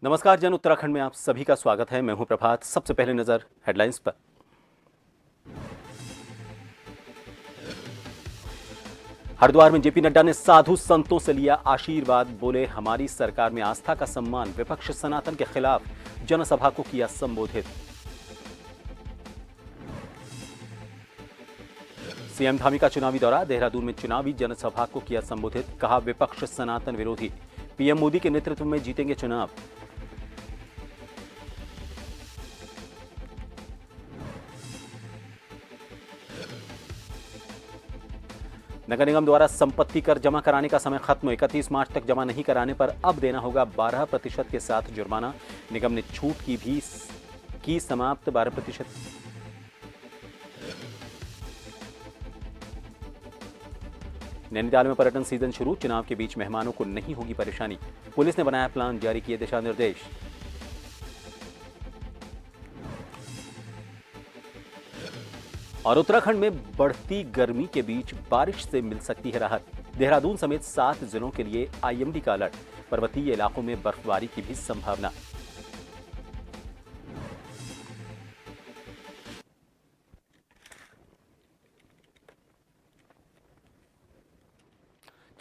नमस्कार जन उत्तराखंड में आप सभी का स्वागत है। मैं हूं प्रभात। सबसे पहले नजर हेडलाइंस पर। हरिद्वार में जेपी नड्डा ने साधु संतों से लिया आशीर्वाद। बोले, हमारी सरकार में आस्था का सम्मान। विपक्ष सनातन के खिलाफ जनसभा को किया संबोधित। सीएम धामी का चुनावी दौरा। देहरादून में चुनावी जनसभा को किया संबोधित। कहा, विपक्ष सनातन विरोधी। पीएम मोदी के नेतृत्व में जीतेंगे चुनाव। नगर निगम द्वारा संपत्ति कर जमा कराने का समय खत्म। 31 मार्च तक जमा नहीं कराने पर अब देना होगा 12% के साथ जुर्माना। निगम ने छूट की समाप्त 12%। नैनीताल में पर्यटन सीजन शुरू। चुनाव के बीच मेहमानों को नहीं होगी परेशानी। पुलिस ने बनाया प्लान, जारी किए दिशा निर्देश। और उत्तराखंड में बढ़ती गर्मी के बीच बारिश से मिल सकती है राहत। देहरादून समेत 7 जिलों के लिए आईएमडी का अलर्ट। पर्वतीय इलाकों में बर्फबारी की भी संभावना।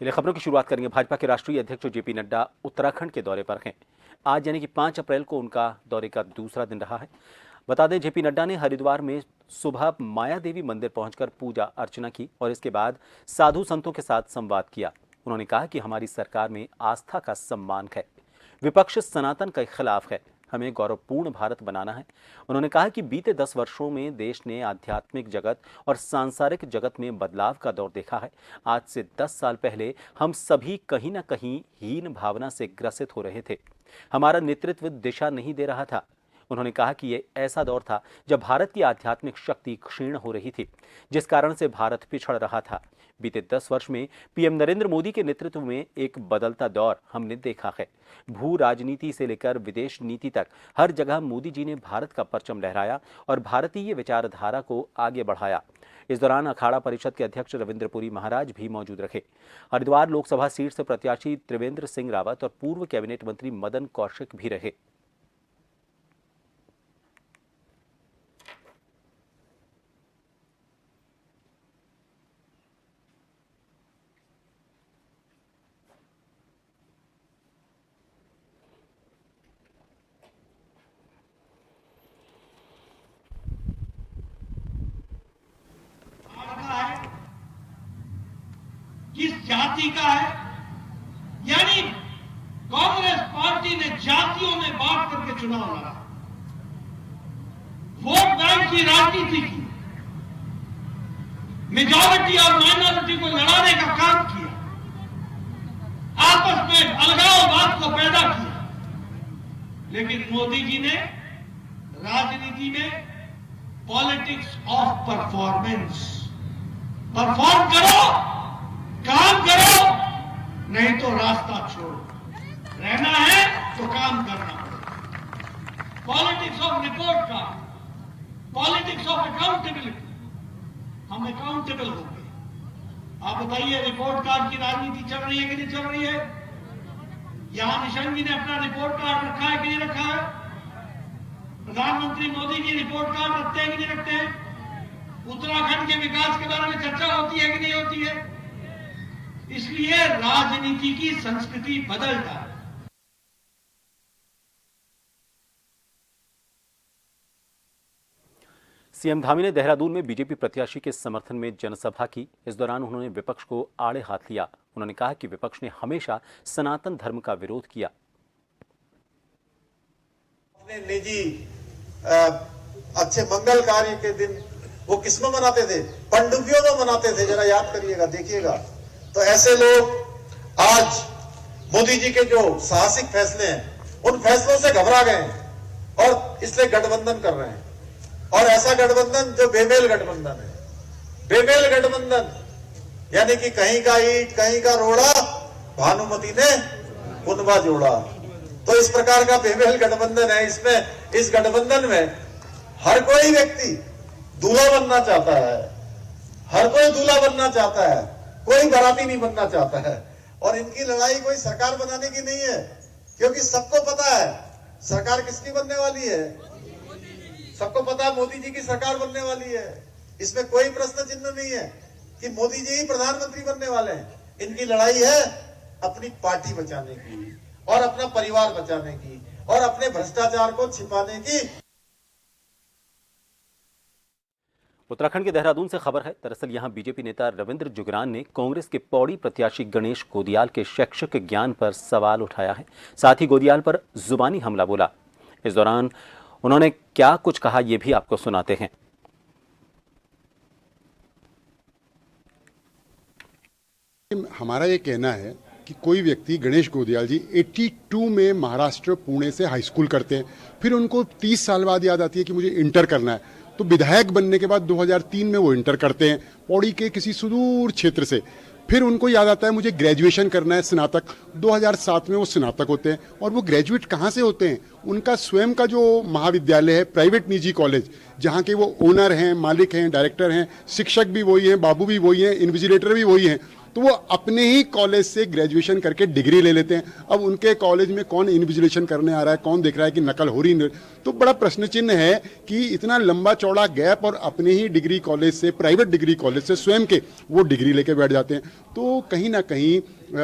चलिए खबरों की शुरुआत करेंगे। भाजपा के राष्ट्रीय अध्यक्ष जेपी नड्डा उत्तराखंड के दौरे पर हैं। आज यानी कि 5 अप्रैल को उनका दौरे का दूसरा दिन रहा है। बता दें, जेपी नड्डा ने हरिद्वार में सुबह माया देवी मंदिर पहुंचकर पूजा अर्चना की और इसके बाद साधु संतों के साथ संवाद किया। उन्होंने कहा कि हमारी सरकार में आस्था का सम्मान है, विपक्ष सनातन के खिलाफ है, हमें गौरवपूर्ण भारत बनाना है। उन्होंने कहा कि बीते 10 वर्षों में देश ने आध्यात्मिक जगत और सांसारिक जगत में बदलाव का दौर देखा है। आज से 10 साल पहले हम सभी कहीं ना कहीं हीन भावना से ग्रसित हो रहे थे। हमारा नेतृत्व दिशा नहीं दे रहा था। उन्होंने कहा कि ये ऐसा दौर था जब भारत की आध्यात्मिक शक्ति क्षीण हो रही थी, जिस कारण से भारत पिछड़ रहा था। बीते 10 वर्ष में पीएम नरेंद्र मोदी के नेतृत्व में एक बदलता दौर हमने देखा है। भू राजनीति से लेकर विदेश नीति तक हर जगह मोदी जी ने भारत का परचम लहराया और भारतीय विचारधारा को आगे बढ़ाया। इस दौरान अखाड़ा परिषद के अध्यक्ष रविंद्रपुरी महाराज भी मौजूद रहे। हरिद्वार लोकसभा सीट से प्रत्याशी त्रिवेंद्र सिंह रावत और पूर्व कैबिनेट मंत्री मदन कौशिक भी रहे। किस जाति का है, यानी कांग्रेस पार्टी ने जातियों में बांट करके चुनाव लड़ा, वोट बैंक की राजनीति की, मेजॉरिटी और माइनॉरिटी को लड़ाने का काम किया, आपस में अलगाववाद को पैदा किया। लेकिन मोदी जी ने राजनीति में पॉलिटिक्स ऑफ परफॉर्मेंस, परफॉर्म करो, काम करो, नहीं तो रास्ता छोड़ो। रहना है तो काम करना पड़ेगा। Politics of report card, politics of accountability. हम अकाउंटेबल हो गए। आप बताइए, रिपोर्ट कार्ड की राजनीति चल रही है कि नहीं चल रही है? यहां निशंक जी ने अपना रिपोर्ट कार्ड रखा है कि नहीं रखा है? प्रधानमंत्री मोदी जी रिपोर्ट कार्ड रखते हैं कि नहीं रखते हैं? उत्तराखंड के विकास के बारे में चर्चा होती है कि नहीं होती है? इसलिए राजनीति की संस्कृति बदल रहा है। सीएम धामी ने देहरादून में बीजेपी प्रत्याशी के समर्थन में जनसभा की। इस दौरान उन्होंने विपक्ष को आड़े हाथ लिया। उन्होंने कहा कि विपक्ष ने हमेशा सनातन धर्म का विरोध किया। अपने निजी अच्छे मंगल कार्य के दिन वो किसमें मनाते थे? पनडुब्बियों में मनाते थे। जरा याद करिएगा, देखिएगा। तो ऐसे लोग आज मोदी जी के जो साहसिक फैसले हैं, उन फैसलों से घबरा गए हैं और इसलिए गठबंधन कर रहे हैं। और ऐसा गठबंधन जो बेमेल गठबंधन है, बेमेल गठबंधन यानी कि कहीं का ईंट कहीं का रोड़ा, भानुमति ने कुनबा जोड़ा। तो इस प्रकार का बेमेल गठबंधन है। इसमें, इस गठबंधन में हर कोई व्यक्ति दूल्हा बनना चाहता है, हर कोई दूल्हा बनना चाहता है, कोई बाराती नहीं बनना चाहता है। और इनकी लड़ाई कोई सरकार बनाने की नहीं है, क्योंकि सबको पता है सरकार किसकी बनने वाली है? सबको पता है मोदी जी की सरकार बनने वाली है। इसमें कोई प्रश्न चिन्ह नहीं है कि मोदी जी ही प्रधानमंत्री बनने वाले हैं। इनकी लड़ाई है अपनी पार्टी बचाने की और अपना परिवार बचाने की और अपने भ्रष्टाचार को छिपाने की। उत्तराखंड के देहरादून से खबर है। दरअसल यहां बीजेपी नेता रविंद्र जुगरान ने कांग्रेस के पौड़ी प्रत्याशी गणेश गोदियाल के शैक्षिक ज्ञान पर सवाल उठाया है। साथ ही गोदियाल पर जुबानी हमला बोला। इस दौरान उन्होंने क्या कुछ कहा, यह भी आपको सुनाते हैं। हमारा ये कहना है कि कोई व्यक्ति गणेश गोदियाल जी 82 में महाराष्ट्र पुणे से हाई स्कूल करते हैं, फिर उनको 30 साल बाद याद आती है कि मुझे इंटर करना है, तो विधायक बनने के बाद 2003 में वो इंटर करते हैं पौड़ी के किसी सुदूर क्षेत्र से। फिर उनको याद आता है मुझे ग्रेजुएशन करना है, स्नातक। 2007 में वो स्नातक होते हैं। और वो ग्रेजुएट कहाँ से होते हैं? उनका स्वयं का जो महाविद्यालय है, प्राइवेट निजी कॉलेज, जहाँ के वो ओनर हैं, मालिक हैं, डायरेक्टर हैं, शिक्षक भी वही हैं, बाबू भी वही हैं, इन्विजिलेटर भी वही हैं, तो वो अपने ही कॉलेज से ग्रेजुएशन करके डिग्री ले लेते हैं। अब उनके कॉलेज में कौन इन्विजिलेशन करने आ रहा है, कौन देख रहा है कि नकल हो रही नहीं? तो बड़ा प्रश्न चिन्ह है कि इतना लंबा चौड़ा गैप और अपने ही डिग्री कॉलेज से, प्राइवेट डिग्री कॉलेज से स्वयं के वो डिग्री लेके बैठ जाते हैं। तो कहीं ना कहीं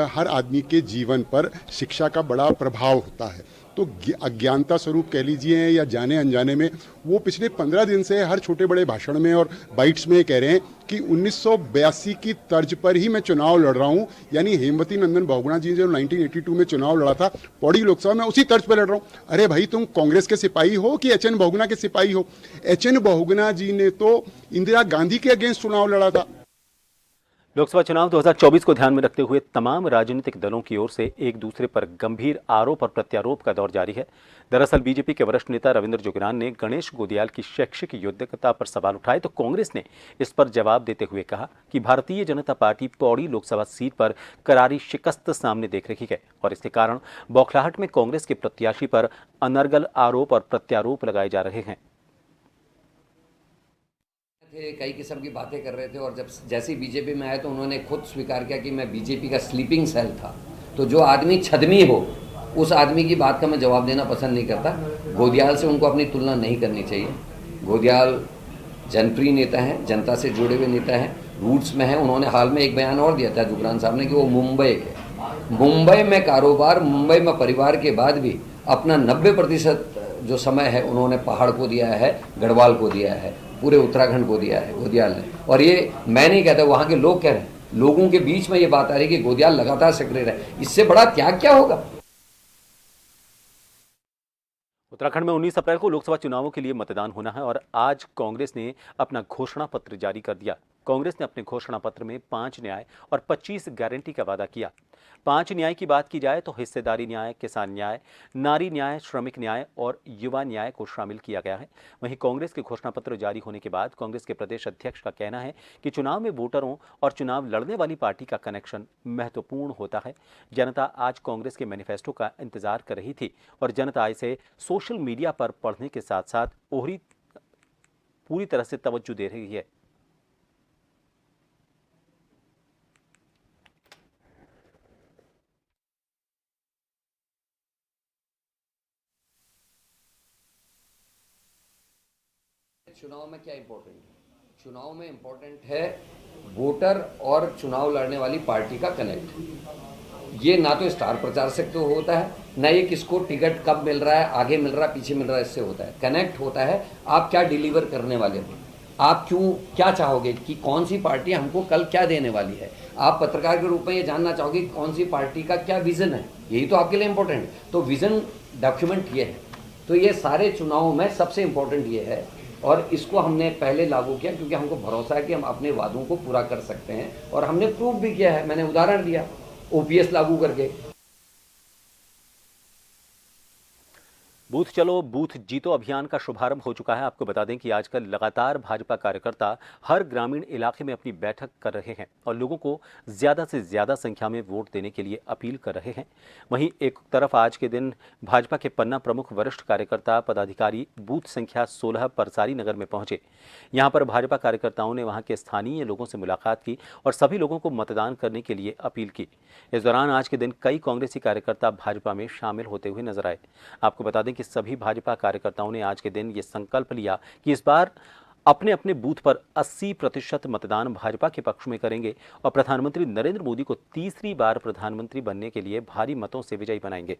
हर आदमी के जीवन पर शिक्षा का बड़ा प्रभाव होता है। तो अज्ञानता स्वरूप कह लीजिए या जाने अनजाने में वो पिछले 15 दिन से हर छोटे बड़े भाषण में और बाइट्स में कह रहे हैं कि 1982 की तर्ज पर ही मैं चुनाव लड़ रहा हूं। यानी हेमवती नंदन बहुगुणा जी जो 1982 में चुनाव लड़ा था पौड़ी लोकसभा में, उसी तर्ज पर लड़ रहा हूं। अरे भाई, तुम कांग्रेस के सिपाही हो कि एचएन बहुगुणा के सिपाही हो? एचएन बहुगुणा जी ने तो इंदिरा गांधी के अगेंस्ट चुनाव लड़ा था। लोकसभा चुनाव 2024 को ध्यान में रखते हुए तमाम राजनीतिक दलों की ओर से एक दूसरे पर गंभीर आरोप और प्रत्यारोप का दौर जारी है। दरअसल बीजेपी के वरिष्ठ नेता रविंद्र जुगरान ने गणेश गोदियाल की शैक्षिक योग्यता पर सवाल उठाए तो कांग्रेस ने इस पर जवाब देते हुए कहा कि भारतीय जनता पार्टी पौड़ी लोकसभा सीट पर करारी शिकस्त सामने देख रही है और इसके कारण बौखलाहट में कांग्रेस के प्रत्याशी पर अनर्गल आरोप और प्रत्यारोप लगाए जा रहे हैं। कई किस्म की बातें कर रहे थे और जब जैसे ही बीजेपी में आए तो उन्होंने खुद स्वीकार किया कि मैं बीजेपी का स्लीपिंग सेल था। तो जो आदमी छदमी हो उस आदमी की बात का मैं जवाब देना पसंद नहीं करता। गोदियाल से उनको अपनी तुलना नहीं करनी चाहिए। गोदियाल जनप्रिय नेता हैं, जनता से जुड़े हुए नेता हैं, रूट्स में हैं। उन्होंने हाल में एक बयान और दिया था जुगरान साहब ने कि वो मुंबई में कारोबार, मुंबई में परिवार के बाद भी अपना 90% जो समय है उन्होंने पहाड़ को दिया है, गढ़वाल को दिया है, पूरे उत्तराखंड को दिया है गोदियाल ने। और ये मैं नहीं कहता, वहाँ के लोग कह रहे हैं। लोगों के बीच में ये बात आ रही है कि गोदियाल लगातार सक्रिय रहे। इससे बड़ा त्याग क्या होगा? उत्तराखंड में 19 अप्रैल को लोकसभा चुनावों के लिए मतदान होना है और आज कांग्रेस ने अपना घोषणा पत्र जारी कर दिया। कांग्रेस ने अपने घोषणा पत्र में 5 न्याय और 25 गारंटी का वादा किया। 5 न्याय की बात की जाए तो हिस्सेदारी न्याय, किसान न्याय, नारी न्याय, श्रमिक न्याय और युवा न्याय को शामिल किया गया है। वहीं कांग्रेस के घोषणा पत्र जारी होने के बाद कांग्रेस के प्रदेश अध्यक्ष का कहना है कि चुनाव में वोटरों और चुनाव लड़ने वाली पार्टी का कनेक्शन महत्वपूर्ण होता है। जनता आज कांग्रेस के मैनिफेस्टो का इंतजार कर रही थी और जनता इसे सोशल मीडिया पर पढ़ने के साथ साथ पूरी तरह से तवज्जो दे रही है। चुनाव में क्या इंपॉर्टेंट है? चुनाव में इंपॉर्टेंट है वोटर और चुनाव लड़ने वाली पार्टी का कनेक्ट। ये ना तो स्टार प्रचार से तो होता है, ना ये किसको टिकट कब मिल रहा है, आगे मिल रहा है, पीछे मिल रहा है, इससे होता है। कनेक्ट होता है आप क्या डिलीवर करने वाले हो, आप क्या चाहोगे कि कौन सी पार्टी हमको कल क्या देने वाली है। आप पत्रकार के रूप में ये जानना चाहोगे कि कौन सी पार्टी का क्या विजन है, यही तो आपके लिए इंपॉर्टेंट है। तो विजन डॉक्यूमेंट ये है। तो ये सारे चुनाव में सबसे इंपॉर्टेंट ये है और इसको हमने पहले लागू किया क्योंकि हमको भरोसा है कि हम अपने वादों को पूरा कर सकते हैं और हमने प्रूव भी किया है। मैंने उदाहरण दिया ओपीएस लागू करके। बूथ चलो बूथ जीतो अभियान का शुभारंभ हो चुका है। आपको बता दें कि आजकल लगातार भाजपा कार्यकर्ता हर ग्रामीण इलाके में अपनी बैठक कर रहे हैं और लोगों को ज़्यादा से ज़्यादा संख्या में वोट देने के लिए अपील कर रहे हैं। वहीं एक तरफ आज के दिन भाजपा के पन्ना प्रमुख वरिष्ठ कार्यकर्ता पदाधिकारी बूथ संख्या 16 परसारी नगर में पहुंचे। यहाँ पर भाजपा कार्यकर्ताओं ने वहाँ के स्थानीय लोगों से मुलाकात की और सभी लोगों को मतदान करने के लिए अपील की। इस दौरान आज के दिन कई कांग्रेसी कार्यकर्ता भाजपा में शामिल होते हुए नजर आए। आपको बता दें कि सभी भाजपा कार्यकर्ताओं ने आज के दिन ये संकल्प लिया कि इस बार अपने अपने बूथ पर 80% मतदान भाजपा के पक्ष में करेंगे और प्रधानमंत्री नरेंद्र मोदी को तीसरी बार प्रधानमंत्री बनने के लिए भारी मतों से विजयी बनाएंगे।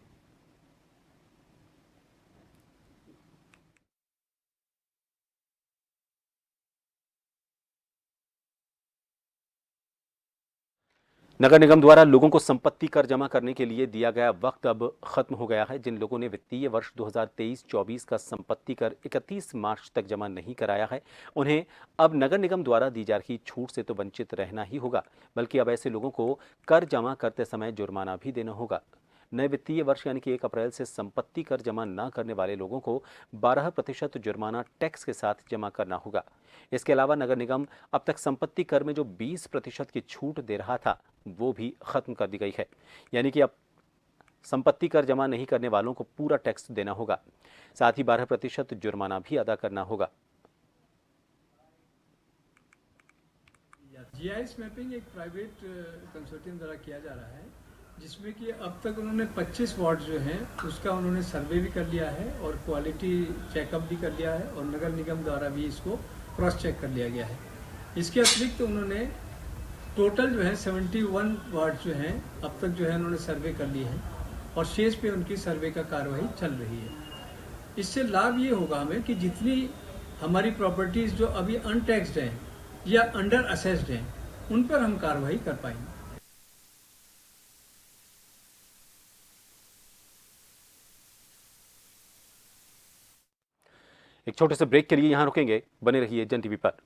नगर निगम द्वारा लोगों को संपत्ति कर जमा करने के लिए दिया गया वक्त अब खत्म हो गया है। जिन लोगों ने वित्तीय वर्ष 2023-24 का संपत्ति कर 31 मार्च तक जमा नहीं कराया है, उन्हें अब नगर निगम द्वारा दी जा रही छूट से तो वंचित रहना ही होगा, बल्कि अब ऐसे लोगों को कर जमा करते समय जुर्माना भी देना होगा। नए वित्तीय वर्ष यानी कि 1 अप्रैल से संपत्ति कर जमा न करने वाले लोगों को 12% जुर्माना टैक्स के साथ जमा करना होगा। इसके अलावा नगर निगम अब तक संपत्ति कर में जो 20% की छूट दे रहा था, वो भी खत्म कर दी गई है। यानी कि अब संपत्ति कर जमा नहीं करने वालों को पूरा टैक्स देना होगा, साथ ही 12% जुर्माना भी अदा करना होगा। जीआईएस मैपिंग एक प्राइवेट कंसोर्टियम द्वारा किया जा रहा है, जिसमें कि अब तक उन्होंने 25 वार्ड जो हैं उसका उन्होंने सर्वे भी कर लिया है और क्वालिटी चेकअप भी कर लिया है और नगर निगम द्वारा भी इसको क्रॉस चेक कर लिया गया है। इसके अतिरिक्त उन्होंने टोटल जो है 71 वार्ड जो हैं अब तक जो है उन्होंने सर्वे कर लिए हैं और शेष पे उनकी सर्वे का कार्रवाई चल रही है। इससे लाभ ये होगा हमें कि जितनी हमारी प्रॉपर्टीज़ जो अभी अनटैक्सड हैं या अंडर असेस्ड हैं, उन पर हम कार्रवाई कर पाएंगे। एक छोटे से ब्रेक के लिए यहां रुकेंगे, बने रहिए जन टीवी पर।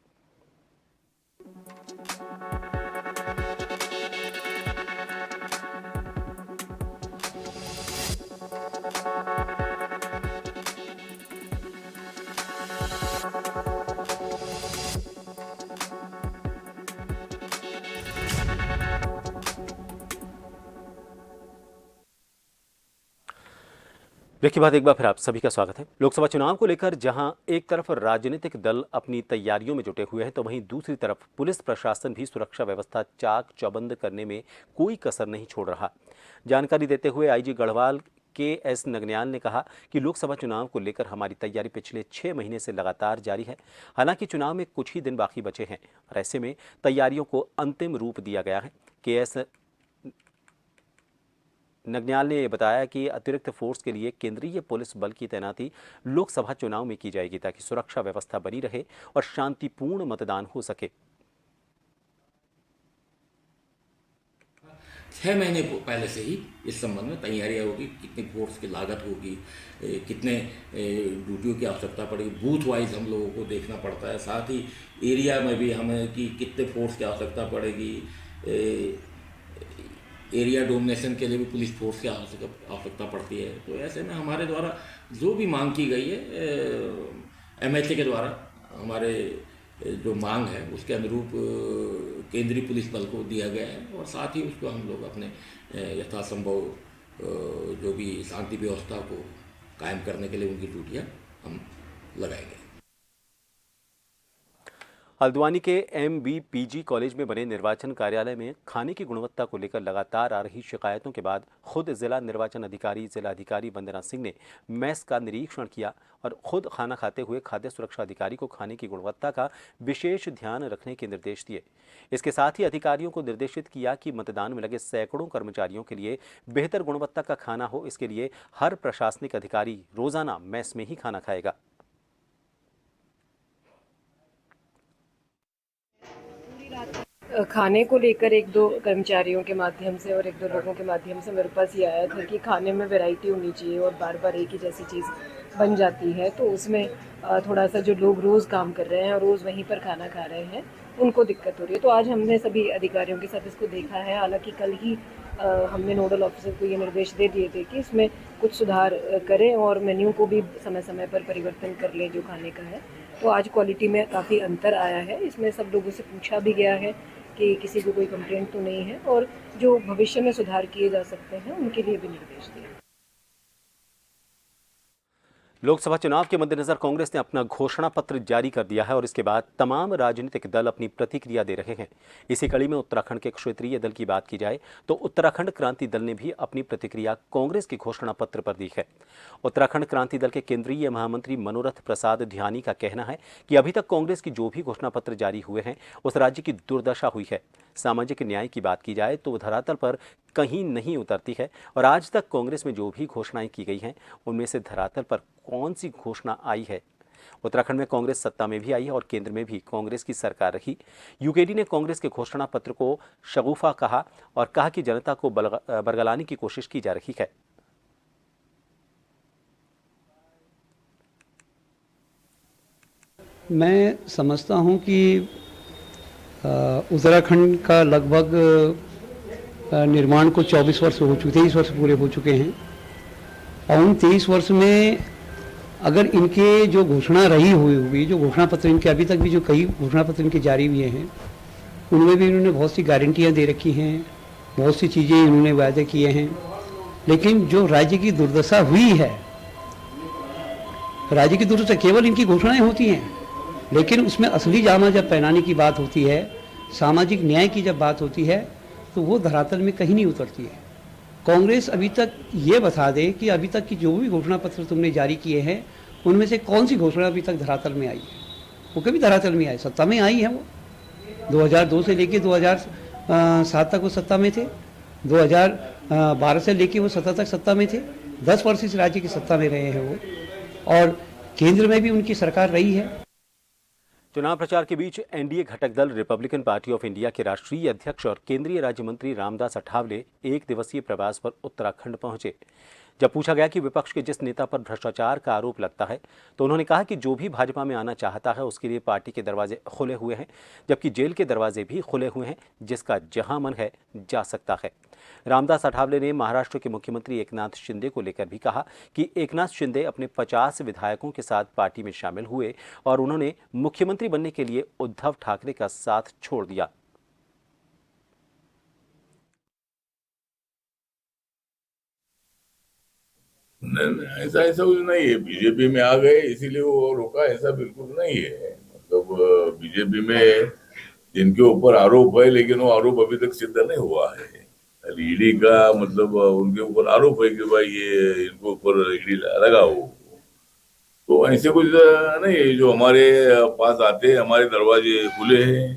ब्रेक के बाद एक बार फिर आप सभी का स्वागत है। लोकसभा चुनाव को लेकर जहां एक तरफ राजनीतिक दल अपनी तैयारियों में जुटे हुए हैं, तो वहीं दूसरी तरफ पुलिस प्रशासन भी सुरक्षा व्यवस्था चाक चौबंद करने में कोई कसर नहीं छोड़ रहा। जानकारी देते हुए आईजी गढ़वाल KS नगन्याल ने कहा कि लोकसभा चुनाव को लेकर हमारी तैयारी पिछले 6 महीने से लगातार जारी है। हालांकि चुनाव में कुछ ही दिन बाकी बचे हैं और ऐसे में तैयारियों को अंतिम रूप दिया गया है। KS नगन्याल ने बताया कि अतिरिक्त फोर्स के लिए केंद्रीय पुलिस बल की तैनाती लोकसभा चुनाव में की जाएगी ताकि सुरक्षा व्यवस्था बनी रहे और शांतिपूर्ण मतदान हो सके। 6 महीने पहले से ही इस संबंध में तैयारियां होगी, कितनी फोर्स की लागत होगी, कितने ड्यूटियों की आवश्यकता पड़ेगी, बूथ वाइज हम लोगों को देखना पड़ता है। साथ ही एरिया में भी हमें कि कितने फोर्स की आवश्यकता पड़ेगी, एरिया डोमिनेशन के लिए भी पुलिस फोर्स की आवश्यकता पड़ती है। तो ऐसे में हमारे द्वारा जो भी मांग की गई है MHA के द्वारा, हमारे जो मांग है उसके अनुरूप केंद्रीय पुलिस बल को दिया गया है और साथ ही उसको हम लोग अपने यथासंभव जो भी शांति व्यवस्था को कायम करने के लिए उनकी ड्यूटियाँ हम लगाएंगे। हल्द्वानी के MBPG कॉलेज में बने निर्वाचन कार्यालय में खाने की गुणवत्ता को लेकर लगातार आ रही शिकायतों के बाद खुद जिला निर्वाचन अधिकारी जिलाधिकारी वंदना सिंह ने मेस का निरीक्षण किया और खुद खाना खाते हुए खाद्य सुरक्षा अधिकारी को खाने की गुणवत्ता का विशेष ध्यान रखने के निर्देश दिए। इसके साथ ही अधिकारियों को निर्देशित किया कि मतदान में लगे सैकड़ों कर्मचारियों के लिए बेहतर गुणवत्ता का खाना हो, इसके लिए हर प्रशासनिक अधिकारी रोजाना मेस में ही खाना खाएगा। खाने को लेकर 1-2 कर्मचारियों के माध्यम से और 1-2 लोगों के माध्यम से मेरे पास ये आया था कि खाने में वैरायटी होनी चाहिए और बार बार एक ही जैसी चीज़ बन जाती है, तो उसमें थोड़ा सा जो लोग रोज़ काम कर रहे हैं और रोज़ वहीं पर खाना खा रहे हैं उनको दिक्कत हो रही है। तो आज हमने सभी अधिकारियों के साथ इसको देखा है। हालांकि कल ही हमने नोडल ऑफिसर को ये निर्देश दे दिए थे कि इसमें कुछ सुधार करें और मेन्यू को भी समय समय पर परिवर्तन कर लें जो खाने का है। तो आज क्वालिटी में काफ़ी अंतर आया है। इसमें सब लोगों से पूछा भी गया है कि किसी को कोई कंप्लेंट तो नहीं है और जो भविष्य में सुधार किए जा सकते हैं उनके लिए भी निर्देश दिए। लोकसभा चुनाव के मद्देनजर कांग्रेस ने अपना घोषणा पत्र जारी कर दिया है और इसके बाद तमाम राजनीतिक दल अपनी प्रतिक्रिया दे रहे हैं। इसी कड़ी में उत्तराखंड के क्षेत्रीय दल की बात की जाए तो उत्तराखंड क्रांति दल ने भी अपनी प्रतिक्रिया कांग्रेस के घोषणा पत्र पर दी है। उत्तराखंड क्रांति दल के केंद्रीय महामंत्री मनोरथ प्रसाद ध्यानी का कहना है कि अभी तक कांग्रेस की जो भी घोषणा पत्र जारी हुए हैं उस राज्य की दुर्दशा हुई है। सामाजिक न्याय की बात की जाए तो धरातल पर कहीं नहीं उतरती है और आज तक कांग्रेस में जो भी घोषणाएं की गई हैं उनमें से धरातल पर कौन सी घोषणा आई है। उत्तराखंड में कांग्रेस सत्ता में भी आई है और केंद्र में भी कांग्रेस की सरकार रही। यूकेडी ने कांग्रेस के घोषणा पत्र को शगुफा कहा और कहा कि जनता को बरगलाने की कोशिश की जा रही है। मैं समझता हूं कि उत्तराखंड का लगभग निर्माण को 24 वर्ष हो चुके, 23 वर्ष पूरे हो चुके हैं और उन 23 वर्ष में अगर इनके जो घोषणा रही हुई जो घोषणा पत्र इनके अभी तक भी जो कई घोषणा पत्र इनके जारी हुए हैं उनमें भी इन्होंने बहुत सी गारंटियां दे रखी हैं, बहुत सी चीज़ें इन्होंने वायदे किए हैं, लेकिन जो राज्य की दुर्दशा हुई है, राज्य की दुर्दशा केवल इनकी घोषणाएं होती हैं, लेकिन उसमें असली जामा जब पहनाने की बात होती है, सामाजिक न्याय की जब बात होती है तो वो धरातल में कहीं नहीं उतरती है। कांग्रेस अभी तक ये बता दे कि अभी तक की जो भी घोषणा पत्र तुमने जारी किए हैं उनमें से कौन सी घोषणा अभी तक धरातल में आई है। वो कभी धरातल में आई, सत्ता में आई है। वो 2002 से लेके 2007 तक वो सत्ता में थे, 2012 से लेके वो 17 तक सत्ता में थे, 10 वर्ष इस राज्य की सत्ता में रहे हैं वो, और केंद्र में भी उनकी सरकार रही है। चुनाव प्रचार के बीच एनडीए घटक दल रिपब्लिकन पार्टी ऑफ इंडिया के राष्ट्रीय अध्यक्ष और केंद्रीय राज्य मंत्री रामदास अठावले एक दिवसीय प्रवास पर उत्तराखंड पहुंचे। जब पूछा गया कि विपक्ष के जिस नेता पर भ्रष्टाचार का आरोप लगता है तो उन्होंने कहा कि जो भी भाजपा में आना चाहता है उसके लिए पार्टी के दरवाजे खुले हुए हैं, जबकि जेल के दरवाजे भी खुले हुए हैं, जिसका जहां मन है जा सकता है। रामदास अठावले ने महाराष्ट्र के मुख्यमंत्री एकनाथ शिंदे को लेकर भी कहा कि एकनाथ शिंदे अपने 50 विधायकों के साथ पार्टी में शामिल हुए और उन्होंने मुख्यमंत्री बनने के लिए उद्धव ठाकरे का साथ छोड़ दिया। ऐसा ऐसा कुछ नहीं है। बीजेपी में आ गए इसीलिए वो रोका, ऐसा बिल्कुल नहीं है। मतलब बीजेपी में जिनके ऊपर आरोप है लेकिन वो आरोप अभी तक सिद्ध नहीं हुआ है। ईडी का मतलब उनके ऊपर आरोप है कि भाई ये इनके ऊपर ईडी लगा हो, तो ऐसे कुछ नहीं है। जो हमारे पास आते हैं, हमारे दरवाजे खुले हैं।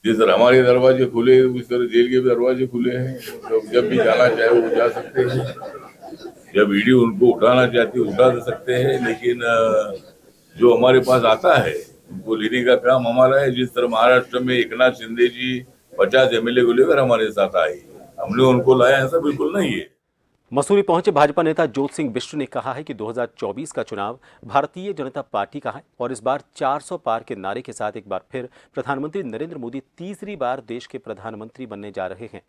जिस तरह हमारे दरवाजे खुले हैं उस तरह जेल के भी दरवाजे खुले हैं। तो जब भी जाना चाहे वो जा सकते हैं, जब ईडी उनको उठाना चाहती है उठा सकते हैं, लेकिन जो हमारे पास आता है उनको लेने का काम हमारा है। जिस तरह महाराष्ट्र में एकनाथ शिंदे जी 50 एमएलए को लेकर हमारे साथ आए, हमने उनको लाया, ऐसा बिल्कुल नहीं है। मसूरी पहुंचे भाजपा नेता ज्योत सिंह बिष्ट ने कहा है कि 2024 का चुनाव भारतीय जनता पार्टी का है और इस बार 400 पार के नारे के साथ एक बार फिर प्रधानमंत्री नरेंद्र मोदी तीसरी बार देश के प्रधानमंत्री बनने जा रहे हैं।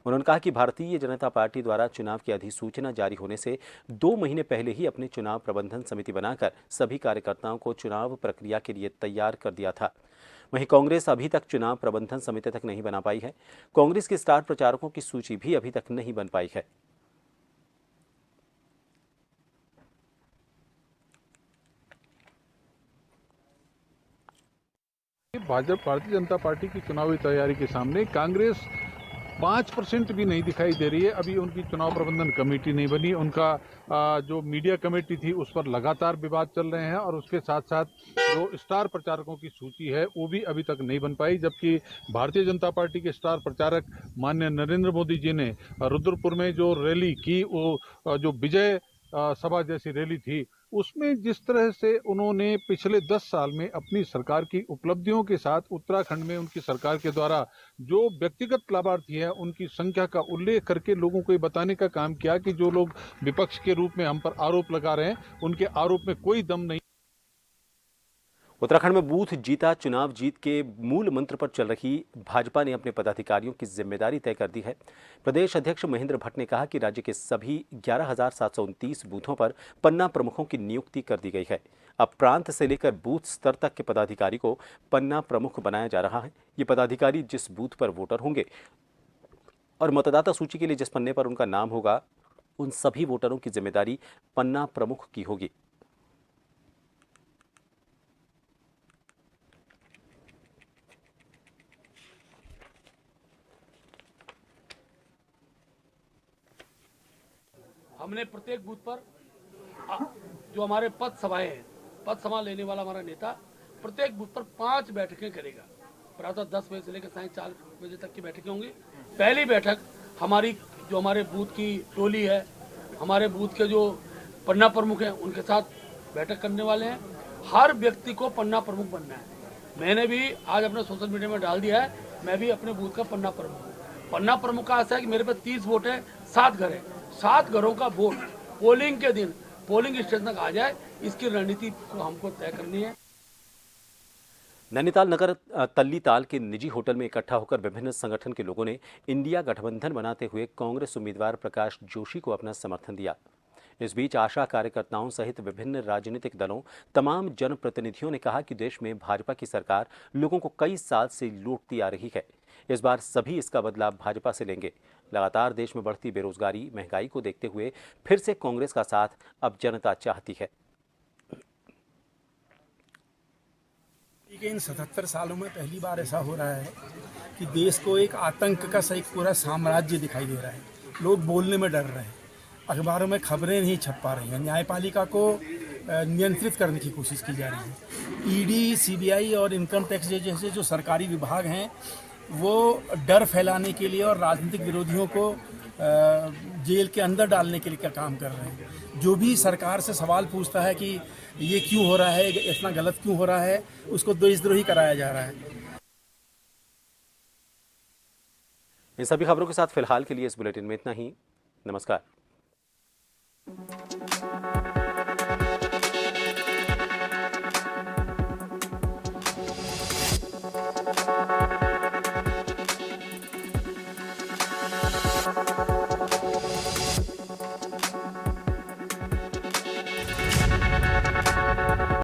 उन्होंने कहा कि भारतीय जनता पार्टी द्वारा चुनाव की अधिसूचना जारी होने से 2 महीने पहले ही अपनी चुनाव प्रबंधन समिति बनाकर सभी कार्यकर्ताओं को चुनाव प्रक्रिया के लिए तैयार कर दिया था। वहीं कांग्रेस अभी तक चुनाव प्रबंधन समिति तक नहीं बना पाई है। कांग्रेस के स्टार प्रचारकों की सूची भी अभी तक नहीं बन पाई है। भाजपा भारतीय जनता पार्टी की चुनावी तैयारी के सामने कांग्रेस 5% भी नहीं दिखाई दे रही है। अभी उनकी चुनाव प्रबंधन कमेटी नहीं बनी, उनका जो मीडिया कमेटी थी उस पर लगातार विवाद चल रहे हैं और उसके साथ साथ जो स्टार प्रचारकों की सूची है वो भी अभी तक नहीं बन पाई। जबकि भारतीय जनता पार्टी के स्टार प्रचारक माननीय नरेंद्र मोदी जी ने रुद्रपुर में जो रैली की, वो जो विजय सभा जैसी रैली थी, उसमें जिस तरह से उन्होंने पिछले 10 साल में अपनी सरकार की उपलब्धियों के साथ उत्तराखंड में उनकी सरकार के द्वारा जो व्यक्तिगत लाभार्थी हैं उनकी संख्या का उल्लेख करके लोगों को ये बताने का काम किया कि जो लोग विपक्ष के रूप में हम पर आरोप लगा रहे हैं उनके आरोप में कोई दम नहीं। उत्तराखंड में बूथ जीता चुनाव जीत के मूल मंत्र पर चल रही भाजपा ने अपने पदाधिकारियों की जिम्मेदारी तय कर दी है। प्रदेश अध्यक्ष महेंद्र भट्ट ने कहा कि राज्य के सभी 11,729 बूथों पर पन्ना प्रमुखों की नियुक्ति कर दी गई है। अब प्रांत से लेकर बूथ स्तर तक के पदाधिकारी को पन्ना प्रमुख बनाया जा रहा है। ये पदाधिकारी जिस बूथ पर वोटर होंगे और मतदाता सूची के लिए जिस पन्ने पर उनका नाम होगा, उन सभी वोटरों की जिम्मेदारी पन्ना प्रमुख की होगी। हमने प्रत्येक बूथ पर जो हमारे पद सभाएं हैं, पद सभा लेने वाला हमारा नेता प्रत्येक बूथ पर 5 बैठकें करेगा। प्रातः 10 बजे से लेकर साढ़े 4 बजे तक की बैठकें होंगी। पहली बैठक हमारी जो हमारे बूथ की टोली है, हमारे बूथ के जो पन्ना प्रमुख हैं, उनके साथ बैठक करने वाले हैं। हर व्यक्ति को पन्ना प्रमुख बनना है। मैंने भी आज अपने सोशल मीडिया में डाल दिया है, मैं भी अपने बूथ का पन्ना प्रमुख हूँ। पन्ना प्रमुख का ऐसा है कि मेरे पास 30 वोट है, 7 घर है, 7 घरों का वोट पोलिंग के दिन पोलिंग स्टेशन तक आ जाए, इसकी रणनीति को हमको तय करनी है। नैनीताल नगर तल्लीताल के निजी होटल में इकट्ठा होकर विभिन्न संगठन के लोगों ने इंडिया गठबंधन बनाते हुए कांग्रेस उम्मीदवार प्रकाश जोशी को अपना समर्थन दिया। इस बीच आशा कार्यकर्ताओं सहित विभिन्न राजनीतिक दलों, तमाम जनप्रतिनिधियों ने कहा कि देश में भाजपा की सरकार लोगों को कई साल से लूटती आ रही है। इस बार सभी इसका बदला भाजपा से लेंगे। लगातार देश में बढ़ती बेरोजगारी, महंगाई को देखते हुए फिर से कांग्रेस का साथ अब जनता चाहती है। इन 77 सालों में पहली बार ऐसा हो रहा है कि देश को एक आतंक का एक पूरा साम्राज्य दिखाई दे रहा है। लोग बोलने में डर रहे हैं, अखबारों में खबरें नहीं छप पा रही हैं, न्यायपालिका को नियंत्रित करने की कोशिश की जा रही है। ईडी, सीबीआई और इनकम टैक्स जैसे जो सरकारी विभाग हैं, वो डर फैलाने के लिए और राजनीतिक विरोधियों को जेल के अंदर डालने के लिए क्या काम कर रहे हैं। जो भी सरकार से सवाल पूछता है कि ये क्यों हो रहा है, इतना गलत क्यों हो रहा है, उसको देशद्रोही कराया जा रहा है। इन सभी खबरों के साथ फिलहाल के लिए इस बुलेटिन में इतना ही। नमस्कार।